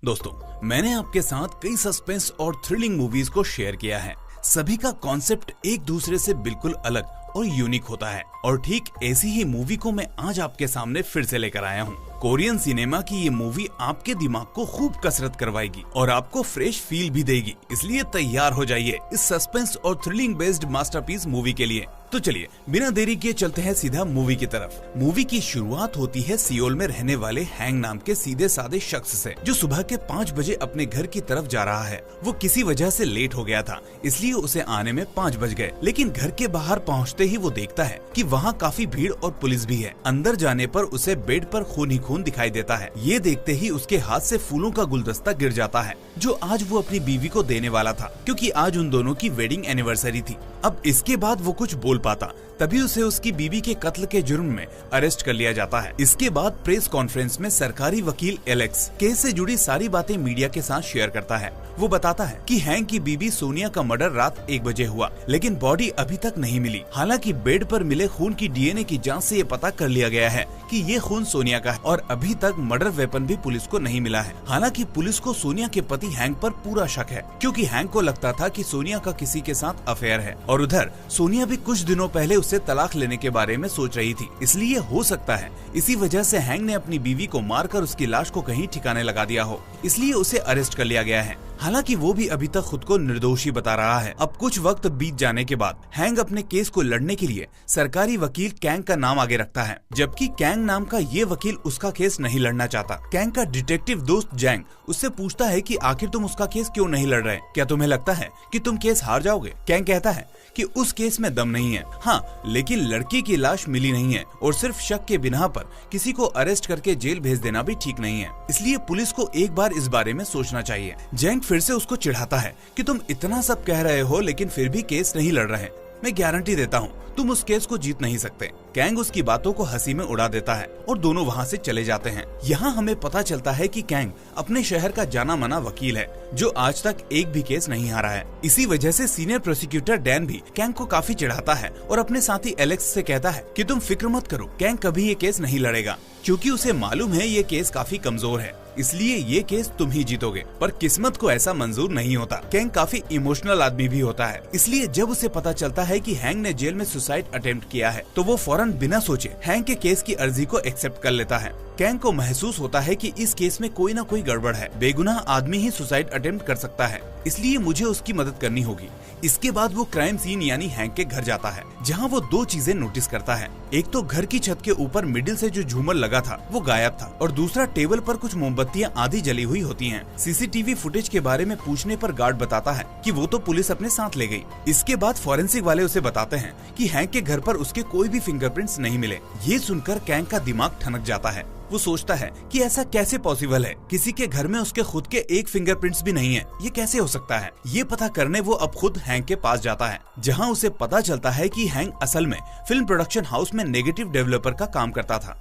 दोस्तों, मैंने आपके साथ कई सस्पेंस और थ्रिलिंग मूवीज को शेयर किया है। सभी का कॉन्सेप्ट एक दूसरे से बिल्कुल अलग और यूनिक होता है और ठीक ऐसी ही मूवी को मैं आज आपके सामने फिर से लेकर आया हूँ। कोरियन सिनेमा की ये मूवी आपके दिमाग को खूब कसरत करवाएगी और आपको फ्रेश फील भी देगी, इसलिए तैयार हो जाइए इस सस्पेंस और थ्रिलिंग बेस्ड मास्टरपीस मूवी के लिए। तो चलिए बिना देरी किए चलते हैं सीधा मूवी की तरफ। मूवी की शुरुआत होती है सियोल में रहने वाले हैंग नाम के सीधे साधे शख्स से, जो सुबह के 5 बजे अपने घर की तरफ जा रहा है। वो किसी वजह से लेट हो गया था, इसलिए उसे आने में 5 बज गए। लेकिन घर के बाहर पहुँचते ही वो देखता है कि वहाँ काफी भीड़ और पुलिस भी है। अंदर जाने पर उसे बेड पर खून ही खून दिखाई देता है। ये देखते ही उसके हाथ से फूलों का गुलदस्ता गिर जाता है, जो आज वो अपनी बीवी को देने वाला था, क्योंकि आज उन दोनों की वेडिंग एनिवर्सरी थी। अब इसके बाद वो कुछ बोल पाता, तभी उसे उसकी बीवी के कत्ल के जुर्म में अरेस्ट कर लिया जाता है। इसके बाद प्रेस कॉन्फ्रेंस में सरकारी वकील एलेक्स केस से जुड़ी सारी बातें मीडिया के साथ शेयर करता है। वो बताता है कि हैंक की बीवी सोनिया का मर्डर रात 1 बजे हुआ, लेकिन बॉडी अभी तक नहीं मिली। हालांकि बेड पर मिले खून की डीएनए की जांच से ये पता कर लिया गया है कि ये खून सोनिया का है और अभी तक मर्डर वेपन भी पुलिस को नहीं मिला है। हालांकि पुलिस को सोनिया के पति हैंक पर पूरा शक है, क्योंकि हैंक को लगता था कि सोनिया का किसी के साथ अफेयर है और उधर सोनिया भी कुछ दिनों पहले उससे तलाक लेने के बारे में सोच रही थी। इसलिए हो सकता है इसी वजह से हैंक ने अपनी बीवी को मारकर उसकी लाश को कहीं ठिकाने लगा दिया हो, इसलिए उसे अरेस्ट कर लिया गया है। हालांकि वो भी अभी तक खुद को निर्दोषी बता रहा है। अब कुछ वक्त बीत जाने के बाद हैंक अपने केस को लड़ने के लिए सरकारी वकील कैंग का नाम आगे रखता है, जबकि कैंग नाम का ये वकील उसका केस नहीं लड़ना चाहता। कैंग का डिटेक्टिव दोस्त जैंग उससे पूछता है कि आखिर तुम उसका केस क्यों नहीं लड़ रहे, क्या तुम्हें लगता है कि तुम केस हार जाओगे? कैंग कहता है कि उस केस में दम नहीं है, हाँ, लेकिन लड़की की लाश मिली नहीं है और सिर्फ शक के बिना पर किसी को अरेस्ट करके जेल भेज देना भी ठीक नहीं है, इसलिए पुलिस को एक बार इस बारे में सोचना चाहिए। जैंग फिर से उसको चिढ़ाता है कि तुम इतना सब कह रहे हो लेकिन फिर भी केस नहीं लड़ रहे। मैं गारंटी देता हूँ तुम उस केस को जीत नहीं सकते। कैंग उसकी बातों को हंसी में उड़ा देता है और दोनों वहाँ से चले जाते हैं। यहाँ हमें पता चलता है कि कैंग अपने शहर का जाना माना वकील है, जो आज तक एक भी केस नहीं हारा है। इसी वजह से सीनियर प्रोसिक्यूटर डैन भी कैंग को काफी चिढ़ाता है और अपने साथी एलेक्स से कहता है कि तुम फिक्र मत करो, कैंग कभी ये केस नहीं लड़ेगा, क्योंकि उसे मालूम है ये केस काफी कमजोर है, इसलिए ये केस तुम ही जीतोगे। पर किस्मत को ऐसा मंजूर नहीं होता। कैंग काफी इमोशनल आदमी भी होता है, इसलिए जब उसे पता चलता है कि हैंक ने जेल में सुसाइड अटेम्प्ट किया है, तो वो फौरन बिना सोचे हैंक के केस की अर्जी को एक्सेप्ट कर लेता है। कैंग को महसूस होता है कि इस केस में कोई ना कोई गड़बड़ है, बेगुनाह आदमी ही सुसाइड अटेम्प्ट कर सकता है, इसलिए मुझे उसकी मदद करनी होगी। इसके बाद वो क्राइम सीन यानी हैंक के घर जाता है, जहाँ वो 2 चीजें नोटिस करता है। एक तो घर की छत के ऊपर मिडिल से जो झूमर लगा था वो गायब था और दूसरा टेबल पर कुछ मोमबत्तियां आधी जली हुई होती हैं। सीसीटीवी फुटेज के बारे में पूछने पर गार्ड बताता है कि वो तो पुलिस अपने साथ ले गई। इसके बाद फॉरेंसिक वाले उसे बताते हैं कि हैंक के घर पर उसके कोई भी फिंगरप्रिंट्स नहीं मिले। ये सुनकर कैंग का दिमाग ठनक जाता है। वो सोचता है कि ऐसा कैसे पॉसिबल है, किसी के घर में उसके खुद के एक फिंगरप्रिंट्स भी नहीं है, ये कैसे हो सकता है? ये पता करने वो अब खुद हैंक के पास जाता है, जहां उसे पता चलता है कि हैंक असल में फिल्म प्रोडक्शन हाउस में नेगेटिव डेवलपर का काम करता था,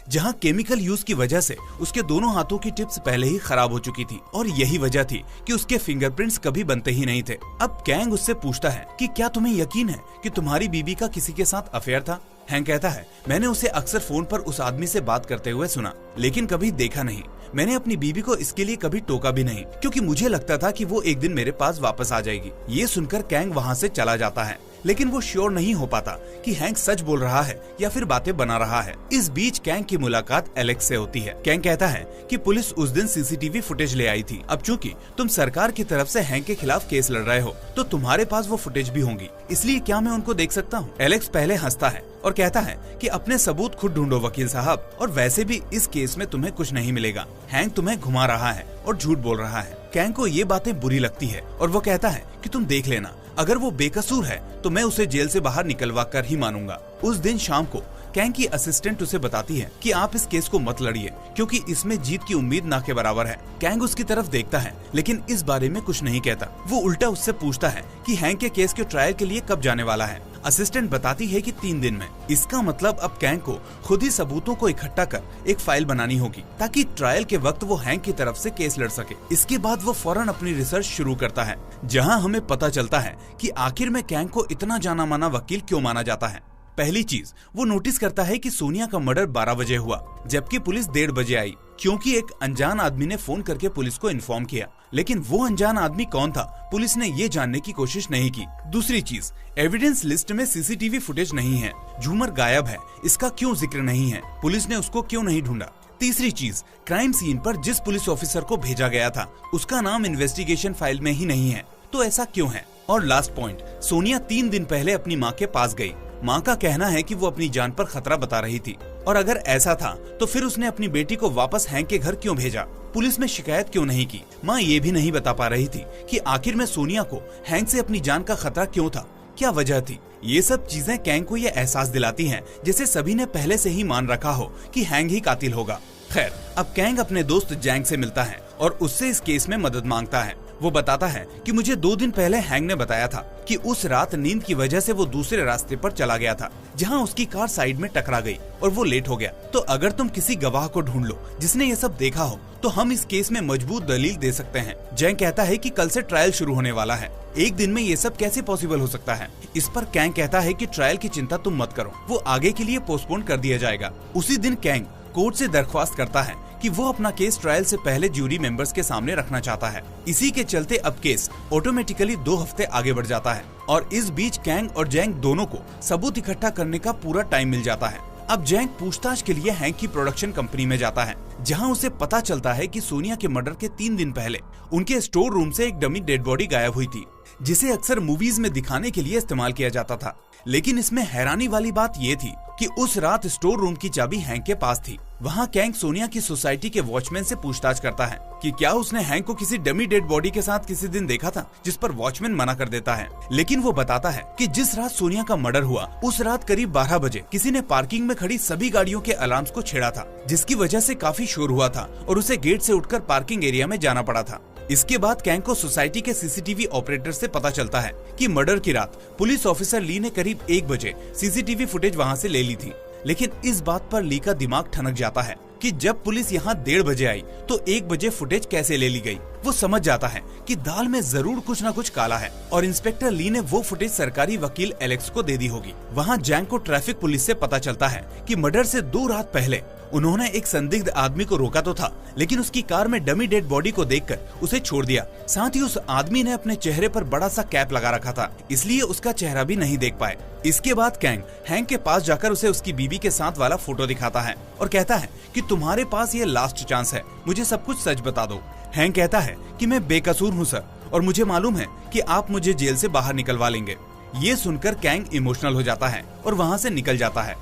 जहां केमिकल यूज की वजह से उसके दोनों हाथों की टिप्स पहले ही खराब हो चुकी थी और यही वजह थी कि उसके फिंगरप्रिंट्स कभी बनते ही नहीं थे। अब कैंग उससे पूछता है कि क्या तुम्हें यकीन है कि तुम्हारी बीबी का किसी के साथ अफेयर था? हैंक कहता है, मैंने उसे अक्सर फोन पर उस आदमी से बात करते हुए सुना, लेकिन कभी देखा नहीं। मैंने अपनी बीबी को इसके लिए कभी टोका भी नहीं, क्योंकि मुझे लगता था कि वो एक दिन मेरे पास वापस आ जाएगी। ये सुनकर कैंग वहाँ से चला जाता है, लेकिन वो श्योर नहीं हो पाता कि हैंक सच बोल रहा है या फिर बातें बना रहा है। इस बीच कैंग की मुलाकात एलेक्स से होती है। कैंग कहता है कि पुलिस उस दिन सीसीटीवी फुटेज ले आई थी। अब चूंकि तुम सरकार की तरफ से हैंक के खिलाफ केस लड़ रहे हो, तो तुम्हारे पास वो फुटेज भी होंगी, इसलिए क्या मैं उनको देख सकता हूँ? एलेक्स पहले हंसता है और कहता है कि अपने सबूत खुद ढूंढो वकील साहब, और वैसे भी इस केस में तुम्हें कुछ नहीं मिलेगा। हैंक तुम्हें घुमा रहा है और झूठ बोल रहा है। कैंग को ये बातें बुरी लगती है और वो कहता है कि तुम देख लेना, अगर वो बेकसूर है तो मैं उसे जेल से बाहर निकलवा कर ही मानूंगा। उस दिन शाम को कैंग की असिस्टेंट उसे बताती है कि आप इस केस को मत लड़िए, क्योंकि इसमें जीत की उम्मीद ना के बराबर है। कैंग उसकी तरफ देखता है, लेकिन इस बारे में कुछ नहीं कहता। वो उल्टा उससे पूछता है कि हैंक के केस के ट्रायल के लिए कब जाने वाला है। असिस्टेंट बताती है कि 3 दिन में। इसका मतलब अब कैंग को खुद ही सबूतों को इकट्ठा कर एक फाइल बनानी होगी, ताकि ट्रायल के वक्त वो हैंक की तरफ से केस लड़ सके। इसके बाद वो फौरन अपनी रिसर्च शुरू करता है, जहां हमें पता चलता है कि आखिर में कैंग को इतना जाना माना वकील क्यों माना जाता है। पहली चीज वो नोटिस करता है कि सोनिया का मर्डर 12 बजे हुआ, जबकि पुलिस 1:30 बजे आई। क्योंकि एक अनजान आदमी ने फोन करके पुलिस को इन्फॉर्म किया, लेकिन वो अनजान आदमी कौन था पुलिस ने ये जानने की कोशिश नहीं की। दूसरी चीज, एविडेंस लिस्ट में सीसीटीवी फुटेज नहीं है, झूमर गायब है, इसका क्यों जिक्र नहीं है, पुलिस ने उसको क्यों नहीं ढूंढा। तीसरी चीज, क्राइम सीन पर जिस पुलिस ऑफिसर को भेजा गया था उसका नाम इन्वेस्टिगेशन फाइल में ही नहीं है, तो ऐसा क्यों है। और लास्ट पॉइंट, सोनिया 3 दिन पहले अपनी माँ के पास गई। माँ का कहना है कि वो अपनी जान पर खतरा बता रही थी, और अगर ऐसा था तो फिर उसने अपनी बेटी को वापस हैंक के घर क्यों भेजा, पुलिस में शिकायत क्यों नहीं की। माँ ये भी नहीं बता पा रही थी कि आखिर में सोनिया को हैंक से अपनी जान का खतरा क्यों था, क्या वजह थी। ये सब चीजें कैंग को ये एहसास दिलाती हैं जैसे सभी ने पहले से ही मान रखा हो कि हैंग ही कातिल होगा। खैर, अब कैंग अपने दोस्त जैंग से मिलता है और उससे इस केस में मदद मांगता है। वो बताता है कि मुझे 2 दिन पहले हैंग ने बताया था कि उस रात नींद की वजह से वो दूसरे रास्ते पर चला गया था, जहां उसकी कार साइड में टकरा गई और वो लेट हो गया। तो अगर तुम किसी गवाह को ढूंढ लो जिसने ये सब देखा हो तो हम इस केस में मजबूत दलील दे सकते हैं। जैंग कहता है कि कल से ट्रायल शुरू होने वाला है, एक दिन में ये सब कैसे पॉसिबल हो सकता है। इस पर कैंग कहता है कि ट्रायल की चिंता तुम मत करो, वो आगे के लिए पोस्टपोन कर दिया जाएगा। उसी दिन कैंग कोर्ट से दरख्वास्त करता है कि वो अपना केस ट्रायल से पहले ज्यूरी मेंबर्स के सामने रखना चाहता है। इसी के चलते अब केस ऑटोमेटिकली 2 हफ्ते आगे बढ़ जाता है और इस बीच कैंग और जैंग दोनों को सबूत इकट्ठा करने का पूरा टाइम मिल जाता है। अब जैंग पूछताछ के लिए हैंक की प्रोडक्शन कंपनी में जाता है, जहां उसे पता चलता है कि सोनिया के मर्डर के 3 दिन पहले उनके स्टोर रूम से एक डमी डेड बॉडी गायब हुई थी, जिसे अक्सर मूवीज में दिखाने के लिए इस्तेमाल किया जाता था। लेकिन इसमें हैरानी वाली बात ये थी कि उस रात स्टोर रूम की चाबी हैंक के पास थी। वहाँ कैंग सोनिया की सोसाइटी के वॉचमैन से पूछताछ करता है कि क्या उसने हैंक को किसी डमी डेड बॉडी के साथ किसी दिन देखा था, जिस पर वॉचमैन मना कर देता है। लेकिन वो बताता है कि जिस रात सोनिया का मर्डर हुआ उस रात करीब 12 बजे किसी ने पार्किंग में खड़ी सभी गाड़ियों के अलार्म्स को छेड़ा था, जिसकी वजह से काफी शोर हुआ था और उसे गेट से उठकर पार्किंग एरिया में जाना पड़ा था। इसके बाद कैंग को सोसाइटी के सीसीटीवी ऑपरेटर से पता चलता है कि मर्डर की रात पुलिस ऑफिसर ली ने करीब 1 बजे सीसीटीवी फुटेज वहां से ले ली थी। लेकिन इस बात पर ली का दिमाग ठनक जाता है कि जब पुलिस यहाँ 1:30 बजे आई तो 1 बजे फुटेज कैसे ले ली गई। वो समझ जाता है कि दाल में जरूर कुछ न कुछ काला है और इंस्पेक्टर ली ने वो फुटेज सरकारी वकील एलेक्स को दे दी होगी। वहाँ जैंग को ट्रैफिक पुलिस से पता चलता है कि मर्डर से 2 रात पहले उन्होंने एक संदिग्ध आदमी को रोका तो था, लेकिन उसकी कार में डमी डेड बॉडी को देखकर उसे छोड़ दिया। साथ ही उस आदमी ने अपने चेहरे पर बड़ा सा कैप लगा रखा था, इसलिए उसका चेहरा भी नहीं देख पाए। इसके बाद कैंग हैंक के पास जाकर उसे उसकी बीबी के साथ वाला फोटो दिखाता है और कहता है कि तुम्हारे पास ये लास्ट चांस है, मुझे सब कुछ सच बता दो। हैंक कहता है कि मैं बेकसूर हूँ सर, और मुझे मालूम है कि आप मुझे जेल से बाहर निकलवा लेंगे। ये सुनकर कैंग इमोशनल हो जाता है और वहाँ से निकल जाता है।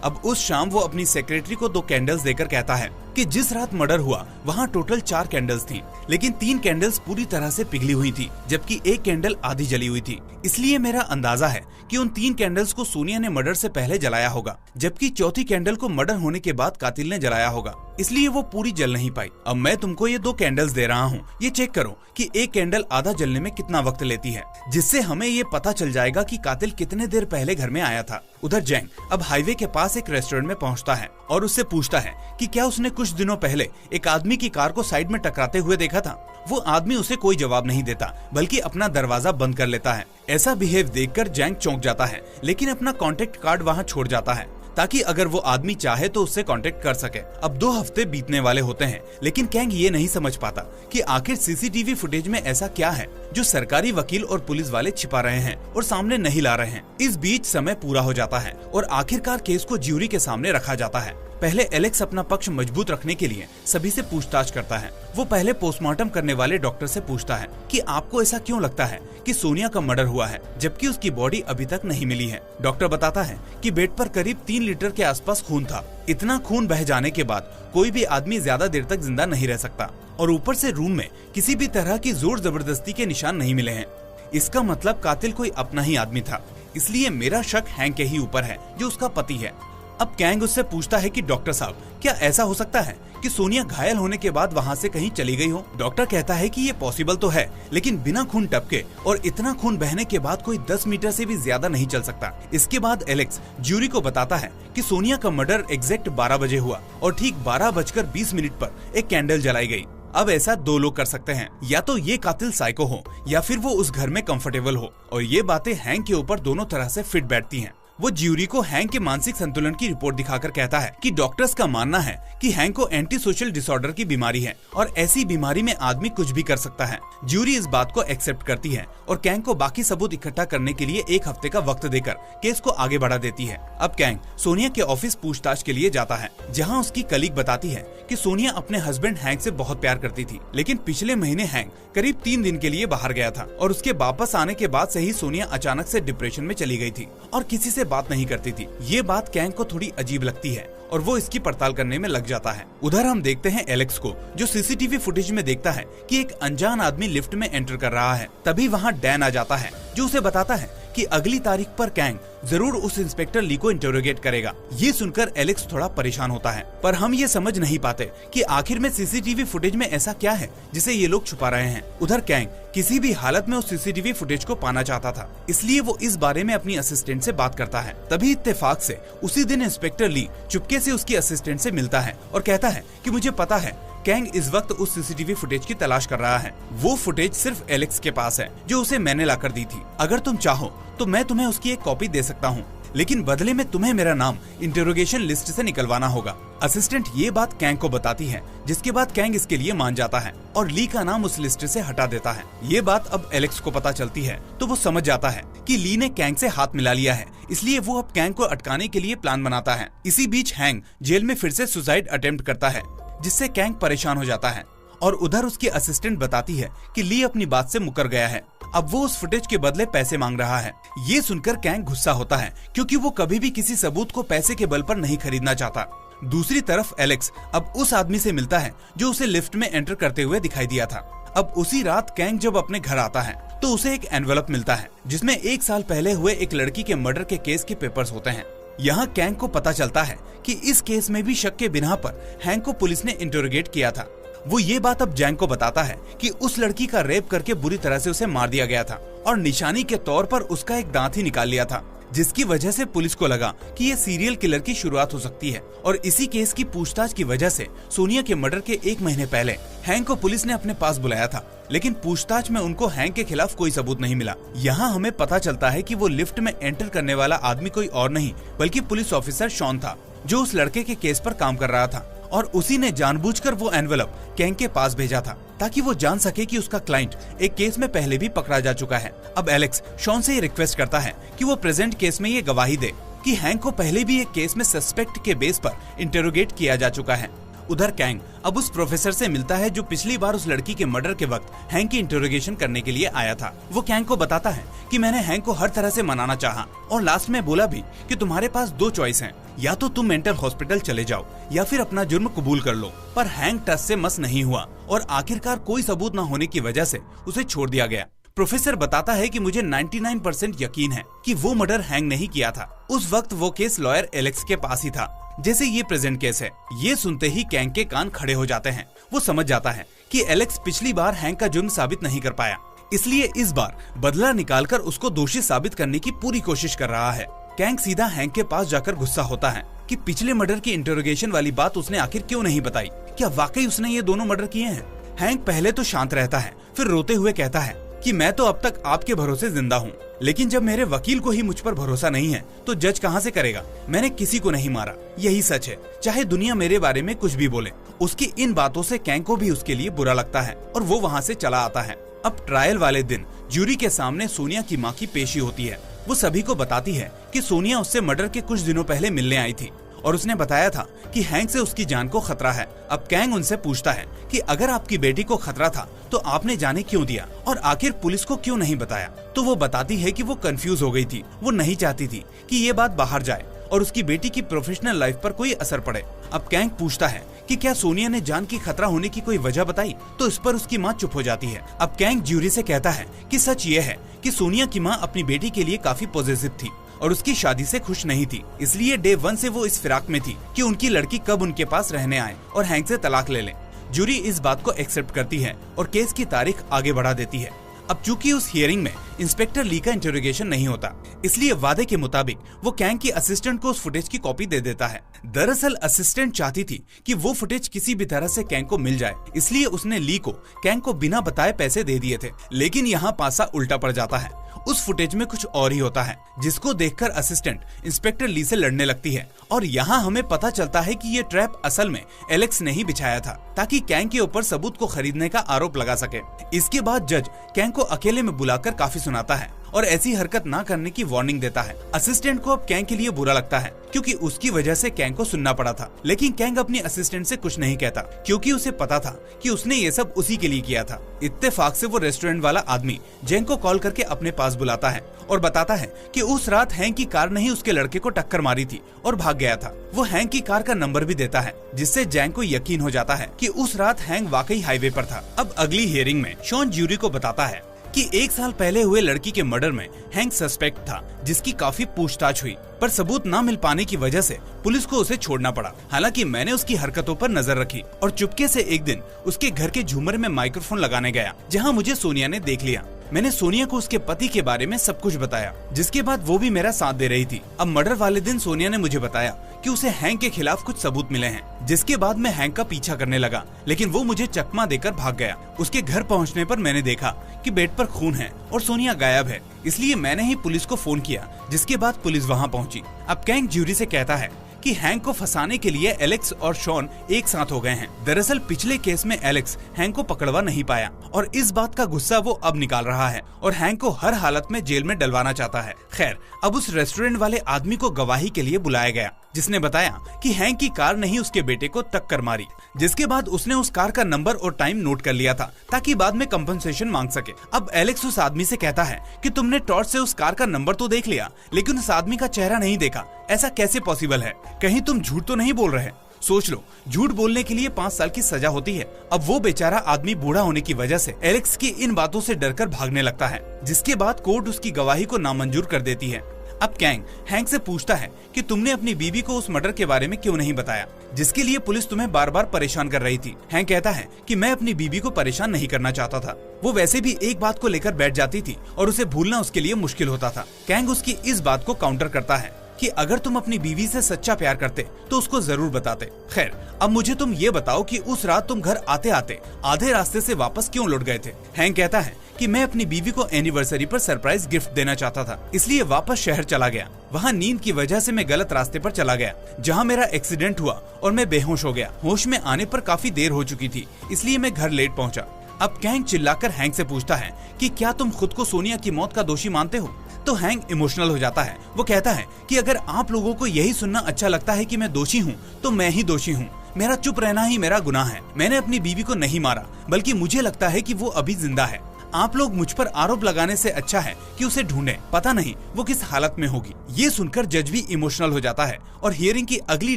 अब उस शाम वो अपनी सेक्रेटरी को 2 कैंडल्स देकर कहता है कि जिस रात मर्डर हुआ वहाँ टोटल 4 कैंडल्स थी, लेकिन 3 कैंडल्स पूरी तरह से पिघली हुई थी, जबकि 1 कैंडल आधी जली हुई थी। इसलिए मेरा अंदाजा है कि उन 3 कैंडल्स को सोनिया ने मर्डर से पहले जलाया होगा, जबकि चौथी कैंडल को मर्डर होने के बाद कातिल ने जलाया होगा, इसलिए वो पूरी जल नहीं पाई। अब मैं तुमको ये 2 कैंडल्स दे रहा हूँ, ये चेक करो कि 1 कैंडल आधा जलने में कितना वक्त लेती है, जिससे हमें ये पता चल जाएगा कि कातिल कितने देर पहले घर में आया था। उधर जैंग अब हाईवे के पास एक रेस्टोरेंट में पहुंचता है और उससे पूछता है कि क्या उसने कुछ दिनों पहले एक आदमी की कार को साइड में टकराते हुए देखा था। वो आदमी उसे कोई जवाब नहीं देता, बल्कि अपना दरवाजा बंद कर लेता है। ऐसा बिहेव देखकर जैंग चौंक जाता है, लेकिन अपना कॉन्टेक्ट कार्ड वहाँ छोड़ जाता है ताकि अगर वो आदमी चाहे तो उससे कांटेक्ट कर सके। अब 2 हफ्ते बीतने वाले होते हैं, लेकिन कैंग ये नहीं समझ पाता कि आखिर सीसीटीवी फुटेज में ऐसा क्या है जो सरकारी वकील और पुलिस वाले छिपा रहे हैं और सामने नहीं ला रहे हैं। इस बीच समय पूरा हो जाता है और आखिरकार केस को ज्यूरी के सामने रखा जाता है। पहले एलेक्स अपना पक्ष मजबूत रखने के लिए सभी से पूछताछ करता है। वो पहले पोस्टमार्टम करने वाले डॉक्टर से पूछता है कि आपको ऐसा क्यों लगता है कि सोनिया का मर्डर हुआ है, जबकि उसकी बॉडी अभी तक नहीं मिली है। डॉक्टर बताता है कि बेड पर करीब 3 लीटर के आसपास खून था। इतना खून बह जाने के बाद कोई भी आदमी ज्यादा देर तक जिंदा नहीं रह सकता, और ऊपर से रूम में किसी भी तरह की जोर जबरदस्ती के निशान नहीं मिले हैं। इसका मतलब कातिल कोई अपना ही आदमी था, इसलिए मेरा शक हैंक के ही ऊपर है जो उसका पति है। अब कैंग उससे पूछता है कि डॉक्टर साहब, क्या ऐसा हो सकता है कि सोनिया घायल होने के बाद वहाँ से कहीं चली गई हो? डॉक्टर कहता है कि ये पॉसिबल तो है, लेकिन बिना खून टपके और इतना खून बहने के बाद कोई 10 मीटर से भी ज्यादा नहीं चल सकता। इसके बाद एलेक्स ज्यूरी को बताता है कि सोनिया का मर्डर एग्जैक्ट 12 बजे हुआ और ठीक 12:20 पर एक कैंडल जलाई गई। अब ऐसा 2 लोग कर सकते हैं, या तो ये कातिल साइको हो या फिर वो उस घर में कंफर्टेबल हो, और ये बातें हैंक के ऊपर दोनों तरह से फिट बैठती हैं। वो ज्यूरी को हैंक के मानसिक संतुलन की रिपोर्ट दिखाकर कहता है कि डॉक्टर्स का मानना है कि हैंक को एंटी सोशल डिसऑर्डर की बीमारी है और ऐसी बीमारी में आदमी कुछ भी कर सकता है। ज्यूरी इस बात को एक्सेप्ट करती है और कैंग को बाकी सबूत इकट्ठा करने के लिए 1 हफ्ते का वक्त देकर केस को आगे बढ़ा देती है। अब कैंग सोनिया के ऑफिस पूछताछ के लिए जाता है, जहाँ उसकी कलीग बताती है कि सोनिया अपने हस्बैंड हैंक से बहुत प्यार करती थी, लेकिन पिछले महीने हैंक करीब 3 दिन के लिए बाहर गया था और उसके वापस आने के बाद से ही सोनिया अचानक से डिप्रेशन में चली गई थी और किसी से बात नहीं करती थी। ये बात कैंग को थोड़ी अजीब लगती है और वो इसकी पड़ताल करने में लग जाता है। उधर हम देखते हैं एलेक्स को, जो सीसीटीवी फुटेज में देखता है कि एक अनजान आदमी लिफ्ट में एंटर कर रहा है। तभी वहाँ डैन आ जाता है, जो उसे बताता है कि अगली तारीख पर कैंग जरूर उस इंस्पेक्टर ली को इंटरोगेट करेगा। ये सुनकर एलेक्स थोड़ा परेशान होता है, पर हम ये समझ नहीं पाते कि आखिर में सीसीटीवी फुटेज में ऐसा क्या है जिसे ये लोग छुपा रहे हैं। उधर कैंग किसी भी हालत में उस सीसीटीवी फुटेज को पाना चाहता था, इसलिए वो इस बारे में अपनी असिस्टेंट से बात करता है। तभी इत्तेफाक से उसी दिन इंस्पेक्टर ली चुपके से उसकी असिस्टेंट से मिलता है और कहता है कि मुझे पता है कैंग इस वक्त उस सीसीटीवी फुटेज की तलाश कर रहा है। वो फुटेज सिर्फ एलेक्स के पास है, जो उसे मैंने लाकर दी थी। अगर तुम चाहो तो मैं तुम्हें उसकी एक कॉपी दे सकता हूँ, लेकिन बदले में तुम्हें मेरा नाम इंटरोगेशन लिस्ट से निकलवाना होगा। असिस्टेंट ये बात कैंग को बताती है, जिसके बाद कैंग इसके लिए मान जाता है और ली का नाम उस लिस्ट से हटा देता है। ये बात अब एलेक्स को पता चलती है तो वो समझ जाता है कि ली ने कैंग से हाथ मिला लिया है, इसलिए वो अब कैंग को अटकाने के लिए प्लान बनाता है। इसी बीच हैंक जेल में फिर से सुसाइड अटेम्प्ट करता है, जिससे कैंग परेशान हो जाता है और उधर उसकी असिस्टेंट बताती है कि ली अपनी बात से मुकर गया है, अब वो उस फुटेज के बदले पैसे मांग रहा है। ये सुनकर कैंग गुस्सा होता है, क्योंकि वो कभी भी किसी सबूत को पैसे के बल पर नहीं खरीदना चाहता। दूसरी तरफ एलेक्स अब उस आदमी से मिलता है जो उसे लिफ्ट में एंटर करते हुए दिखाई दिया था। अब उसी रात कैंग जब अपने घर आता है तो उसे एक एनवेलप मिलता है, जिसमें 1 साल पहले हुए एक लड़की के मर्डर के केस के पेपर्स होते हैं। यहाँ कैंग को पता चलता है कि इस केस में भी शक के बिना पर हैंक को पुलिस ने इंटरोगेट किया था। वो ये बात अब जैंग को बताता है कि उस लड़की का रेप करके बुरी तरह से उसे मार दिया गया था और निशानी के तौर पर उसका एक दांत ही निकाल लिया था, जिसकी वजह से पुलिस को लगा कि ये सीरियल किलर की शुरुआत हो सकती है। और इसी केस की पूछताछ की वजह से सोनिया के मर्डर के 1 महीने पहले हैंक को पुलिस ने अपने पास बुलाया था, लेकिन पूछताछ में उनको हैंक के खिलाफ कोई सबूत नहीं मिला। यहाँ हमें पता चलता है कि वो लिफ्ट में एंटर करने वाला आदमी कोई और नहीं बल्कि पुलिस ऑफिसर शॉन था, जो उस लड़के के केस पर काम कर रहा था और उसी ने जानबूझकर वो एनवेलप कैंग के पास भेजा था ताकि वो जान सके कि उसका क्लाइंट एक केस में पहले भी पकड़ा जा चुका है। अब एलेक्स शॉन से ये रिक्वेस्ट करता है कि वो प्रेजेंट केस में ये गवाही दे कि हैंक को पहले भी एक केस में सस्पेक्ट के बेस पर इंटरोगेट किया जा चुका है। उधर कैंग अब उस प्रोफेसर से मिलता है जो पिछली बार उस लड़की के मर्डर के वक्त हैंक की इंटरोगेशन करने के लिए आया था। वो कैंग को बताता है कि मैंने हैंक को हर तरह से मनाना चाहा और लास्ट में बोला भी कि तुम्हारे पास 2 चॉइस हैं, या तो तुम मेंटल हॉस्पिटल चले जाओ या फिर अपना जुर्म कबूल कर लो। पर हैंक टस से मस नहीं हुआ और आखिरकार कोई सबूत न होने की वजह से उसे छोड़ दिया गया। प्रोफेसर बताता है कि मुझे 99% यकीन है कि वो मर्डर हैंक नहीं किया था। उस वक्त वो केस लॉयर एलेक्स के पास ही था, जैसे ये प्रेजेंट केस है। ये सुनते ही कैंग के कान खड़े हो जाते हैं। वो समझ जाता है कि एलेक्स पिछली बार हैंक का जुर्म साबित नहीं कर पाया, इसलिए इस बार बदला निकालकर उसको दोषी साबित करने की पूरी कोशिश कर रहा है। कैंग सीधा हैंक के पास जाकर गुस्सा होता है कि पिछले मर्डर की इंटरोगेशन वाली बात उसने आखिर क्यों नहीं बताई। क्या वाकई उसने ये दोनों मर्डर किए हैं? हैंक पहले तो शांत रहता है, फिर रोते हुए कहता है कि मैं तो अब तक आपके भरोसे जिंदा हूँ, लेकिन जब मेरे वकील को ही मुझ पर भरोसा नहीं है तो जज कहाँ से करेगा। मैंने किसी को नहीं मारा, यही सच है, चाहे दुनिया मेरे बारे में कुछ भी बोले। उसकी इन बातों से कैंग को भी उसके लिए बुरा लगता है और वो वहाँ से चला आता है। अब ट्रायल वाले दिन ज्यूरी के सामने सोनिया की माँ की पेशी होती है। वो सभी को बताती है कि सोनिया उससे मर्डर के कुछ दिनों पहले मिलने आई थी और उसने बताया था कि हैंक से उसकी जान को खतरा है। अब कैंग उनसे पूछता है कि अगर आपकी बेटी को खतरा था तो आपने जाने क्यों दिया और आखिर पुलिस को क्यों नहीं बताया। तो वो बताती है कि वो कंफ्यूज हो गई थी, वो नहीं चाहती थी कि ये बात बाहर जाए और उसकी बेटी की प्रोफेशनल लाइफ पर कोई असर पड़े। अब कैंग पूछता है कि क्या सोनिया ने जान की खतरा होने की कोई वजह बताई, तो इस पर उसकी माँ चुप हो जाती है। अब कैंग ज्यूरी से कहता है कि सच ये है कि सोनिया की माँ अपनी बेटी के लिए काफी पॉजिटिव थी और उसकी शादी से खुश नहीं थी, इसलिए डे 1 से वो इस फिराक में थी कि उनकी लड़की कब उनके पास रहने आए और हैंक से तलाक ले ले। ज्यूरी इस बात को एक्सेप्ट करती है और केस की तारीख आगे बढ़ा देती है। अब चूंकि उस हियरिंग में इंस्पेक्टर ली का इंटरोगेशन नहीं होता, इसलिए वादे के मुताबिक वो कैंग की असिस्टेंट को उस फुटेज की कॉपी दे देता है। दरअसल असिस्टेंट चाहती थी कि वो फुटेज किसी भी तरह से कैंग को मिल जाए, इसलिए उसने ली को कैंग को बिना बताए पैसे दे दिए थे। लेकिन यहाँ पासा उल्टा पड़ जाता है। उस फुटेज में कुछ और ही होता है, जिसको देखकर असिस्टेंट इंस्पेक्टर ली से लड़ने लगती है और यहाँ हमें पता चलता है कि ये ट्रैप असल में एलेक्स ने ही बिछाया था ताकि कैंग के ऊपर सबूत को खरीदने का आरोप लगा सके। इसके बाद जज कैंग को अकेले में बुलाकर काफी सुनाता है और ऐसी हरकत ना करने की वार्निंग देता है। असिस्टेंट को अब कैंग के लिए बुरा लगता है क्योंकि उसकी वजह से कैंग को सुनना पड़ा था, लेकिन कैंग अपनी असिस्टेंट से कुछ नहीं कहता क्योंकि उसे पता था कि उसने ये सब उसी के लिए किया था। इत्तेफाक से वो रेस्टोरेंट वाला आदमी जेंग को कॉल करके अपने पास बुलाता है और बताता है कि उस रात हैंक की कार ने ही उसके लड़के को टक्कर मारी थी और भाग गया था। वो हैंक की कार का नंबर भी देता है, जिससे जेंग को यकीन हो जाता है कि उस रात हैंक वाकई हाईवे पर था। अब अगली हियरिंग में शॉन ज्यूरी को बताता है कि 1 साल पहले हुए लड़की के मर्डर में हैंक सस्पेक्ट था, जिसकी काफी पूछताछ हुई, पर सबूत न मिल पाने की वजह से पुलिस को उसे छोड़ना पड़ा। हालांकि मैंने उसकी हरकतों पर नजर रखी और चुपके से एक दिन उसके घर के झूमर में माइक्रोफोन लगाने गया, जहां मुझे सोनिया ने देख लिया। मैंने सोनिया को उसके पति के बारे में सब कुछ बताया, जिसके बाद वो भी मेरा साथ दे रही थी। अब मर्डर वाले दिन सोनिया ने मुझे बताया कि उसे हैंक के खिलाफ कुछ सबूत मिले हैं, जिसके बाद मैं हैंक का पीछा करने लगा, लेकिन वो मुझे चकमा देकर भाग गया। उसके घर पहुंचने पर मैंने देखा कि बेड पर खून है और सोनिया गायब है, इसलिए मैंने ही पुलिस को फोन किया, जिसके बाद पुलिस वहाँ पहुँची। अब कैंग ज्यूरी से कहता है कि हैंक को फंसाने के लिए एलेक्स और शॉन एक साथ हो गए हैं। दरअसल पिछले केस में एलेक्स हैंक को पकड़वा नहीं पाया और इस बात का गुस्सा वो अब निकाल रहा है और हैंक को हर हालत में जेल में डलवाना चाहता है। खैर, अब उस रेस्टोरेंट वाले आदमी को गवाही के लिए बुलाया गया, जिसने बताया कि हैंक की कार ने ही उसके बेटे को टक्कर मारी, जिसके बाद उसने उस कार का नंबर और टाइम नोट कर लिया था ताकि बाद में कंपनसेशन मांग सके। अब एलेक्स उस आदमी से कहता है कि तुमने टॉर्च से उस कार का नंबर तो देख लिया, लेकिन उस आदमी का चेहरा नहीं देखा। ऐसा कैसे पॉसिबल है? कहीं तुम झूठ तो नहीं बोल रहे? सोच लो, झूठ बोलने के लिए 5 साल की सजा होती है। अब वो बेचारा आदमी बूढ़ा होने की वजह से एलेक्स की इन बातों से डरकर भागने लगता है, जिसके बाद कोर्ट उसकी गवाही को नामंजूर कर देती है। अब कैंग हैंक से पूछता है कि तुमने अपनी बीवी को उस मर्डर के बारे में क्यों नहीं बताया, जिसके लिए पुलिस तुम्हें बार बार परेशान कर रही थी। हैंक कहता है कि मैं अपनी बीवी को परेशान नहीं करना चाहता था, वो वैसे भी एक बात को लेकर बैठ जाती थी और उसे भूलना उसके लिए मुश्किल होता था। कैंग उसकी इस बात को काउंटर करता है कि अगर तुम अपनी बीवी से सच्चा प्यार करते तो उसको जरूर बताते। खैर, अब मुझे तुम ये बताओ कि उस रात तुम घर आते आते आधे रास्ते से वापस क्यों लौट गए थे? हैंक कहता है कि मैं अपनी बीवी को एनिवर्सरी पर सरप्राइज गिफ्ट देना चाहता था, इसलिए वापस शहर चला गया। वहाँ नींद की वजह से मैं गलत रास्ते पर चला गया, जहाँ मेरा एक्सीडेंट हुआ और मैं बेहोश हो गया। होश में आने पर काफी देर हो चुकी थी, इसलिए मैं घर लेट पहुँचा। अब कैंग चिल्लाकर हैंक से पूछता है कि क्या तुम खुद को सोनिया की मौत का दोषी मानते हो? तो हैंक इमोशनल हो जाता है। वो कहता है कि अगर आप लोगों को यही सुनना अच्छा लगता है कि मैं दोषी हूँ, तो मैं ही दोषी हूँ। मेरा चुप रहना ही मेरा गुनाह है। मैंने अपनी बीवी को नहीं मारा, बल्कि मुझे लगता है कि वो अभी जिंदा है। आप लोग मुझ पर आरोप लगाने से अच्छा है कि उसे ढूंढें, पता नहीं वो किस हालत में होगी। ये सुनकर जज भी इमोशनल हो जाता है और हियरिंग की अगली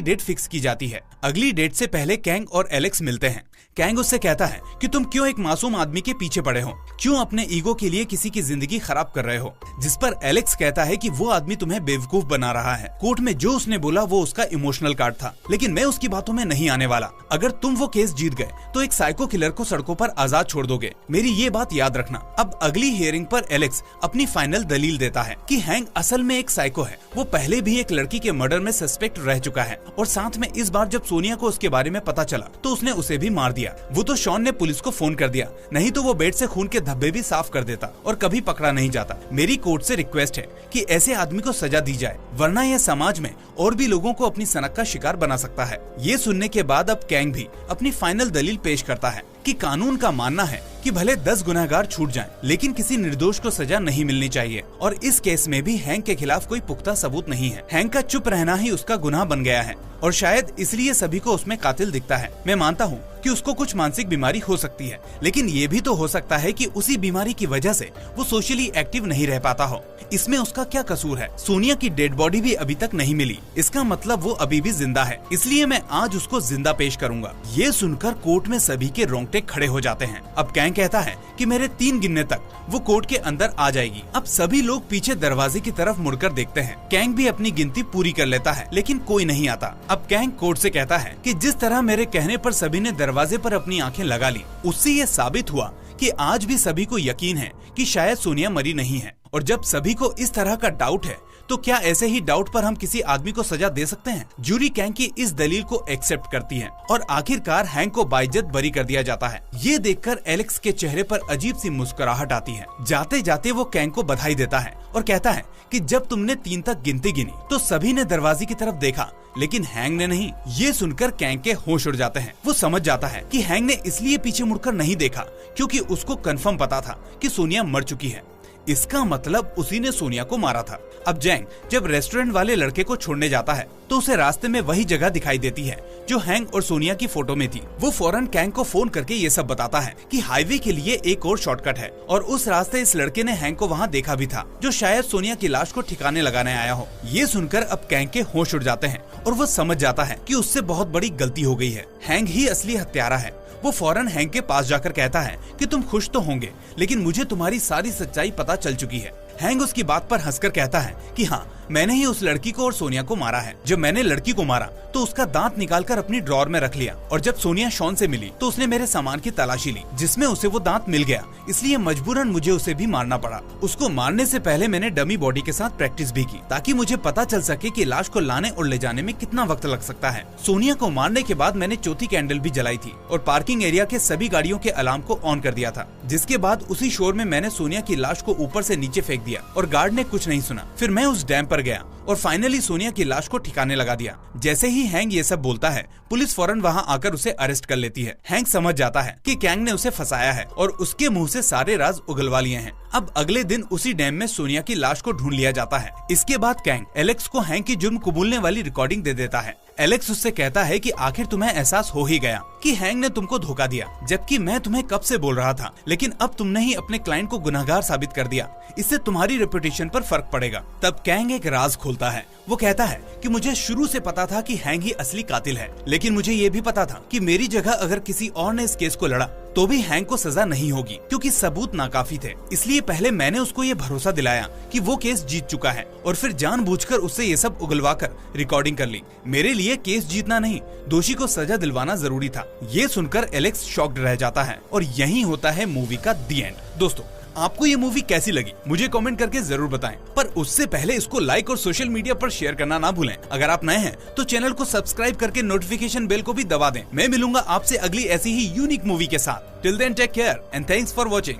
डेट फिक्स की जाती है। अगली डेट से पहले कैंग और एलेक्स मिलते हैं। कैंग उससे कहता है कि तुम क्यों एक मासूम आदमी के पीछे पड़े हो, क्यों अपने ईगो के लिए किसी की जिंदगी खराब कर रहे हो? जिस पर एलेक्स कहता है कि वो आदमी तुम्हें बेवकूफ बना रहा है। कोर्ट में जो उसने बोला वो उसका इमोशनल कार्ड था, लेकिन मैं उसकी बातों में नहीं आने वाला। अगर तुम वो केस जीत गए तो एक साइको किलर को सड़कों पर आजाद छोड़ दोगे, मेरी ये बात याद रखना। अब अगली हियरिंग पर एलेक्स अपनी फाइनल दलील देता है कि हैंक असल में एक साइको है। वो पहले भी एक लड़की के मर्डर में सस्पेक्ट रह चुका है और साथ में इस बार जब सोनिया को उसके बारे में पता चला तो उसने उसे भी मार दिया। वो तो शॉन ने पुलिस को फोन कर दिया, नहीं तो वो बेड से खून के धब्बे भी साफ कर देता और कभी पकड़ा नहीं जाता। मेरी कोर्ट से रिक्वेस्ट है कि ऐसे आदमी को सजा दी जाए, वरना यह समाज में और भी लोगों को अपनी सनक का शिकार बना सकता है। ये सुनने के बाद अब कैंग भी अपनी फाइनल दलील पेश करता है कि कानून का मानना है कि भले 10 गुनहगार छूट जाएं, लेकिन किसी निर्दोष को सजा नहीं मिलनी चाहिए और इस केस में भी हैंक के खिलाफ कोई पुख्ता सबूत नहीं है। हैंक का चुप रहना ही उसका गुनाह बन गया है और शायद इसलिए सभी को उसमें कातिल दिखता है। मैं मानता हूँ कि उसको कुछ मानसिक बीमारी हो सकती है, लेकिन ये भी तो हो सकता है कि उसी बीमारी की वजह से वो सोशली एक्टिव नहीं रह पाता हो। इसमें उसका क्या कसूर है? सोनिया की डेड बॉडी भी अभी तक नहीं मिली, इसका मतलब वो अभी भी जिंदा है, इसलिए मैं आज उसको जिंदा पेश करूंगा। ये सुनकर कोर्ट में सभी के रोंगटे खड़े हो जाते हैं। अब कैंग कहता है कि मेरे 3 गिनने तक वो कोर्ट के अंदर आ जाएगी। अब सभी लोग पीछे दरवाजे की तरफ मुड़कर देखते हैं। कैंग भी अपनी गिनती पूरी कर लेता है, लेकिन कोई नहीं आता। अब कैंग कोर्ट से कहता है कि जिस तरह मेरे कहने पर सभी ने दरवाजे पर अपनी आंखें लगा ली, उससे ये साबित हुआ कि आज भी सभी को यकीन है कि शायद सोनिया मरी नहीं है। और जब सभी को इस तरह का डाउट है तो क्या ऐसे ही डाउट पर हम किसी आदमी को सजा दे सकते हैं? जूरी कैंग की इस दलील को एक्सेप्ट करती है और आखिरकार हैंक को बाइज्जत बरी कर दिया जाता है। ये देखकर एलेक्स के चेहरे पर अजीब सी मुस्कुराहट आती है। जाते जाते वो कैंग को बधाई देता है और कहता है कि जब तुमने 3 तक गिनती गिनी तो सभी ने दरवाजे की तरफ देखा, लेकिन हैंग ने नहीं। ये सुनकर कैंग के होश उड़ जाते हैं। वो समझ जाता है कि हैंग ने इसलिए पीछे मुड़कर नहीं देखा क्योंकि उसको कंफर्म पता था कि सोनिया मर चुकी है। इसका मतलब उसी ने सोनिया को मारा था। अब जैंग जब रेस्टोरेंट वाले लड़के को छोड़ने जाता है तो उसे रास्ते में वही जगह दिखाई देती है जो हैंग और सोनिया की फोटो में थी। वो फौरन कैंग को फोन करके ये सब बताता है कि हाईवे के लिए एक और शॉर्टकट है और उस रास्ते इस लड़के ने हैंग को वहाँ देखा भी था जो शायद सोनिया की लाश को ठिकाने लगाने आया हो। ये सुनकर अब कैंग के होश उड़ जाते हैं और वो समझ जाता है कि उससे बहुत बड़ी गलती हो गई है। हैंग ही असली हत्यारा है। वो फौरन हैंक के पास जाकर कहता है कि तुम खुश तो होंगे, लेकिन मुझे तुम्हारी सारी सच्चाई पता चल चुकी है। हैंक उसकी बात पर हंसकर कहता है कि हाँ, मैंने ही उस लड़की को और सोनिया को मारा है। जब मैंने लड़की को मारा तो उसका दांत निकालकर अपनी ड्रॉर में रख लिया और जब सोनिया शॉन से मिली तो उसने मेरे सामान की तलाशी ली जिसमें उसे वो दांत मिल गया, इसलिए मजबूरन मुझे उसे भी मारना पड़ा। उसको मारने से पहले मैंने डमी बॉडी के साथ प्रैक्टिस भी की ताकि मुझे पता चल सके कि लाश को लाने और ले जाने में कितना वक्त लग सकता है। सोनिया को मारने के बाद मैंने चौथी कैंडल भी जलाई थी और पार्किंग एरिया के सभी गाड़ियों के अलार्म को ऑन कर दिया था, जिसके बाद उसी शोर में मैंने सोनिया की लाश को ऊपर से नीचे फेंक दिया और गार्ड ने कुछ नहीं सुना। फिर मैं उस डैम पर गया और फाइनली सोनिया की लाश को ठिकाने लगा दिया। जैसे ही हैंक ये सब बोलता है, पुलिस फौरन वहाँ आकर उसे अरेस्ट कर लेती है। हैंक समझ जाता है कि कैंग ने उसे फंसाया है और उसके मुंह से सारे राज उगलवा लिए हैं। अब अगले दिन उसी डैम में सोनिया की लाश को ढूंढ लिया जाता है। इसके बाद कैंग एलेक्स को हैंक की जुर्म कबूलने वाली रिकॉर्डिंग दे देता है। एलेक्स उससे कहता है कि आखिर तुम्हें एहसास हो ही गया कि हैंक ने तुमको धोखा दिया, जबकि मैं तुम्हें कब से बोल रहा था, लेकिन अब तुमने ही अपने क्लाइंट को गुनहगार साबित कर दिया। इससे तुम्हारी रेपुटेशन पर फर्क पड़ेगा। तब कैंग एक राज खोलता है। वो कहता है कि मुझे शुरू से पता था कि हैंक ही असली कातिल है, लेकिन मुझे ये भी पता था कि मेरी जगह अगर किसी और ने इस केस को लड़ा तो भी हैंक को सजा नहीं होगी क्योंकि सबूत नाकाफी थे। इसलिए पहले मैंने उसको ये भरोसा दिलाया कि वो केस जीत चुका है और फिर जानबूझकर उससे ये सब उगलवाकर रिकॉर्डिंग कर ली। मेरे लिए केस जीतना नहीं, दोषी को सजा दिलवाना जरूरी था। ये सुनकर एलेक्स शॉक्ड रह जाता है और यही होता है मूवी का दी एंड। दोस्तों, आपको ये मूवी कैसी लगी मुझे कमेंट करके जरूर बताएं, पर उससे पहले इसको लाइक और सोशल मीडिया पर शेयर करना ना भूलें। अगर आप नए हैं तो चैनल को सब्सक्राइब करके नोटिफिकेशन बेल को भी दबा दें। मैं मिलूंगा आपसे अगली ऐसी ही यूनिक मूवी के साथ। Till then take care and thanks for watching.